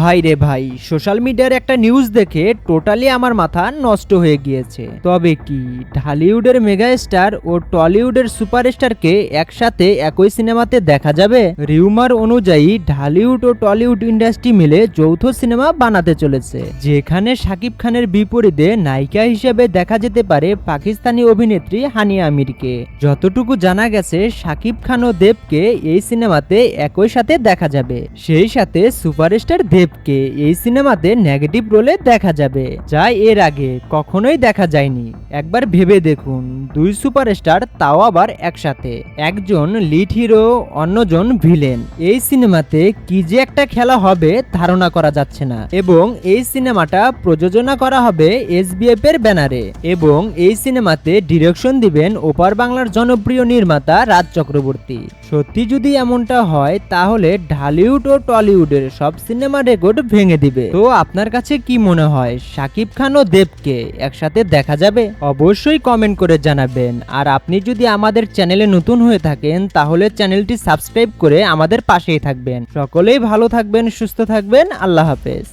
ভাই রে ভাই, সোশ্যাল মিডিয়ার একটা নিউজ দেখে টোটালি আমার মাথা নষ্ট হয়ে গিয়েছে। তবে কি ঢালিউডের মেগা স্টার ও টলিউডের সুপারস্টারকে একসাথে একই সিনেমাতে দেখা যাবে? রিউমার অনুযায়ী ঢালিউড ও টলিউড ইন্ডাস্ট্রি মিলে যৌথ সিনেমা বানাতে চলেছে, যেখানে শাকিব খানের বিপরীতে নায়িকা হিসেবে দেখা যেতে পারে পাকিস্তানি অভিনেত্রী হানিয়া আমিরকে। যতটুকু জানা গেছে, শাকিব খান ও দেবকে এই সিনেমাতে একই সাথে দেখা যাবে। সেই সাথে সুপারস্টার দেবকে এই সিনেমাতে নেগেটিভ রোলে দেখা যাবে, যা এর আগে কখনোই দেখা যায়নি। একবার ভেবে দেখুন, দুই সুপারস্টার, তাও আবার একসাথে, একজন লিড হিরো অন্যজন ভিলেন। এই সিনেমাতে কি যে একটা খেলা হবে ধারণা করা যাচ্ছে না। এবং এই সিনেমাটা প্রযোজনা করা হবে এসবিএফ এর ব্যানারে, এবং এই সিনেমাতে ডিরেকশন দিবেন ওপার বাংলার জনপ্রিয় নির্মাতা রাজ চক্রবর্তী। সত্যি যদি এমনটা হয়, তাহলে ঢালিউড ও টলিউডের সব সিনেমা রেকর্ড ভেঙে দিবে। তো আপনার কাছে কি মনে হয়, শাকিব খান ও দেবকে একসাথে দেখা যাবে? অবশ্যই কমেন্ট করে জানাবেন। আর আপনি যদি আমাদের চ্যানেলে নতুন হয়ে থাকেন, তাহলে চ্যানেলটি সাবস্ক্রাইব করে আমাদের পাশেই থাকবেন। সকলেই ভালো থাকবেন, সুস্থ থাকবেন। আল্লাহ হাফেজ।